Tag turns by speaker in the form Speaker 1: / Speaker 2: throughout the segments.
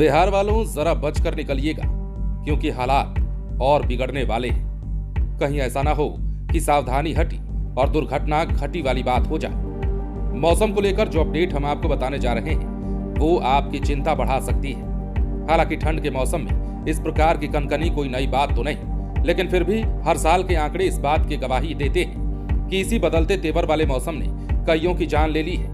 Speaker 1: बिहार वालों जरा बचकर निकलिएगा, क्योंकि हालात और बिगड़ने वाले हैं। कहीं ऐसा ना हो कि सावधानी हटी और दुर्घटना घटी वाली बात हो जाए। मौसम को लेकर जो अपडेट हम आपको बताने जा रहे हैं वो आपकी चिंता बढ़ा सकती है। हालांकि ठंड के मौसम में इस प्रकार की कनकनी कोई नई बात तो नहीं, लेकिन फिर भी हर साल के आंकड़े इस बात की गवाही देते हैं कि इसी बदलते तेवर वाले मौसम ने कईयों की जान ले ली है।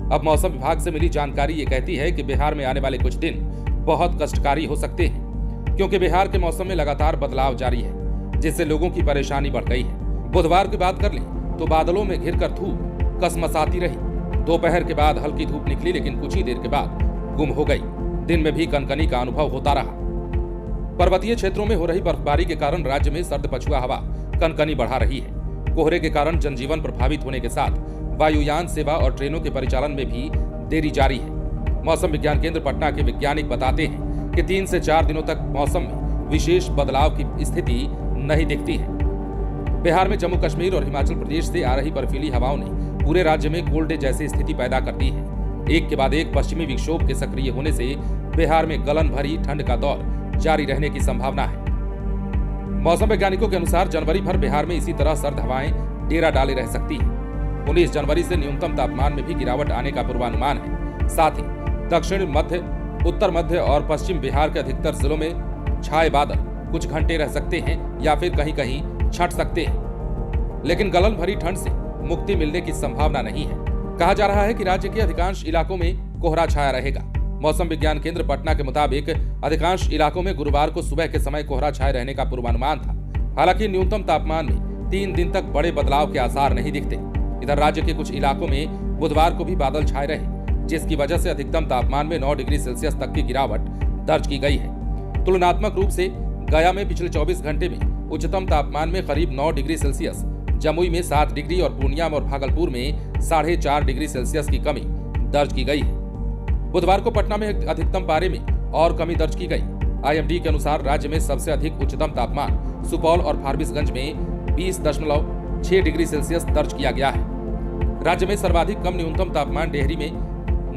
Speaker 1: अब मौसम विभाग से मिली जानकारी ये कहती है कि बिहार में आने वाले कुछ दिन बहुत कष्टकारी हो सकते हैं, क्योंकि बिहार के मौसम में लगातार बदलाव जारी है, जिससे लोगों की परेशानी बढ़ गई है। बुधवार की बात कर लें तो बादलों में घिरकर धूप कसमसाती रही। दोपहर के बाद हल्की धूप निकली, लेकिन कुछ ही देर के बाद गुम हो गई। दिन में भी कनकनी का अनुभव होता रहा। पर्वतीय क्षेत्रों में हो रही बर्फबारी के कारण राज्य में सर्द पछुआ हवा कनकनी बढ़ा रही है। कोहरे के कारण जनजीवन प्रभावित होने के साथ वायुयान सेवा और ट्रेनों के परिचालन में भी देरी जारी है। मौसम विज्ञान केंद्र पटना के वैज्ञानिक बताते हैं कि 3 से 4 दिनों तक मौसम में विशेष बदलाव की स्थिति नहीं दिखती है। बिहार में जम्मू कश्मीर और हिमाचल प्रदेश से आ रही बर्फीली हवाओं ने पूरे राज्य में कोल्ड डे जैसी स्थिति पैदा कर दी है। एक के बाद एक पश्चिमी विक्षोभ के सक्रिय होने से बिहार में गलन भरी ठंड का दौर जारी रहने की संभावना है। मौसम वैज्ञानिकों के अनुसार जनवरी भर बिहार में इसी तरह सर्द हवाएं डेरा डाले रह सकती हैं। 19 जनवरी से न्यूनतम तापमान में भी गिरावट आने का पूर्वानुमान है। साथ ही दक्षिण मध्य, उत्तर मध्य और पश्चिम बिहार के अधिकतर जिलों में छाए बादल कुछ घंटे रह सकते हैं या फिर कहीं कहीं छट सकते हैं, लेकिन गलन भरी ठंड से मुक्ति मिलने की संभावना नहीं है। कहा जा रहा है कि राज्य के अधिकांश इलाकों में कोहरा छाया रहेगा। मौसम विज्ञान केंद्र पटना के मुताबिक अधिकांश इलाकों में गुरुवार को सुबह के समय कोहरा छाए रहने का पूर्वानुमान था। हालांकि न्यूनतम तापमान में 3 दिन तक बड़े बदलाव के आसार नहीं दिखते। इधर राज्य के कुछ इलाकों में बुधवार को भी बादल छाए रहे, जिसकी वजह से अधिकतम तापमान में 9 डिग्री सेल्सियस तक की गिरावट दर्ज की गई है। तुलनात्मक रूप से गया में पिछले 24 घंटे में उच्चतम तापमान में करीब 9 डिग्री सेल्सियस, जमुई में 7 डिग्री और पूर्णिया और भागलपुर में 4.5 डिग्री सेल्सियस की कमी दर्ज की गई है। बुधवार को पटना में अधिकतम पारे में और कमी दर्ज की गई। IMD के अनुसार राज्य में सबसे अधिक उच्चतम तापमान सुपौल और फारबिसगंज में 20.6 डिग्री सेल्सियस दर्ज किया गया है। राज्य में सर्वाधिक कम न्यूनतम तापमान डेहरी में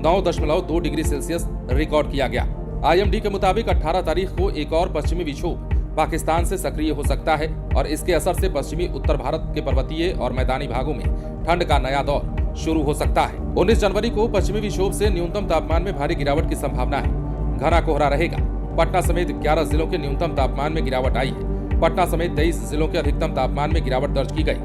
Speaker 1: 9.2 डिग्री सेल्सियस रिकॉर्ड किया गया। IMD के मुताबिक 18 तारीख को एक और पश्चिमी विक्षोभ पाकिस्तान से सक्रिय हो सकता है और इसके असर से पश्चिमी उत्तर भारत के पर्वतीय और मैदानी भागों में ठंड का नया दौर शुरू हो सकता है। 19 जनवरी को पश्चिमी विक्षोभ से न्यूनतम तापमान में भारी गिरावट की संभावना है। घना कोहरा रहेगा। पटना समेत 11 जिलों के न्यूनतम तापमान में गिरावट आई है। पटना समेत 23 जिलों के अधिकतम तापमान में गिरावट दर्ज की गई।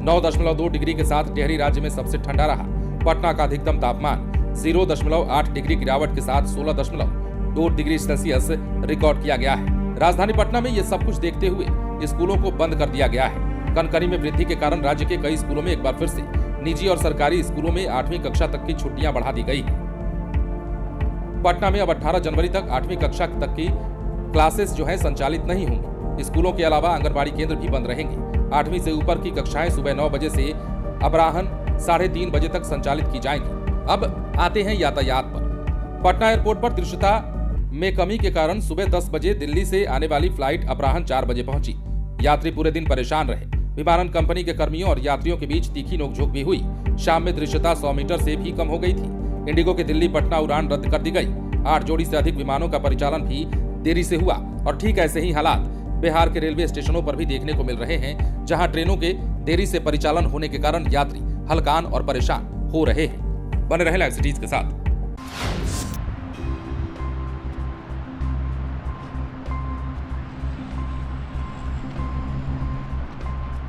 Speaker 1: 9.2 डिग्री के साथ डेहरी राज्य में सबसे ठंडा रहा। पटना का अधिकतम तापमान 0.8 डिग्री गिरावट के साथ 16.2 डिग्री सेल्सियस रिकॉर्ड किया गया है। राजधानी पटना में ये सब कुछ देखते हुए स्कूलों को बंद कर दिया गया है। कनकनी में वृद्धि के कारण राज्य के कई स्कूलों में एक बार फिर से निजी और सरकारी स्कूलों में 8वीं कक्षा तक की छुट्टियां बढ़ा दी गई हैं। पटना में अब 18 जनवरी तक 8वीं कक्षा तक की क्लासेस जो है संचालित नहीं होंगी। स्कूलों के अलावा आंगनबाड़ी केंद्र भी बंद रहेंगे। 8वीं से ऊपर की कक्षाएं सुबह 9 बजे से अपराह्न 3:30 बजे तक संचालित की जाएंगी। अब आते हैं यातायात पर। पटना एयरपोर्ट पर दृश्यता में कमी के कारण सुबह 10 बजे दिल्ली से आने वाली फ्लाइट अपराह्न 4 बजे पहुंची। यात्री पूरे दिन परेशान रहे। विमानन कंपनी के कर्मियों और यात्रियों के बीच तीखी नोकझोंक भी हुई। शाम में दृश्यता 100 मीटर से भी कम हो गई थी। इंडिगो के दिल्ली पटना उड़ान रद्द कर दी गई। 8 जोड़ी से अधिक विमानों का परिचालन भी देरी से हुआ। और ठीक ऐसे ही हालात बिहार के रेलवे स्टेशनों पर भी देखने को मिल रहे हैं, जहां ट्रेनों के देरी से परिचालन होने के कारण यात्री हलकान और परेशान हो रहे हैं। बने रहे लाइव सिटीज के साथ।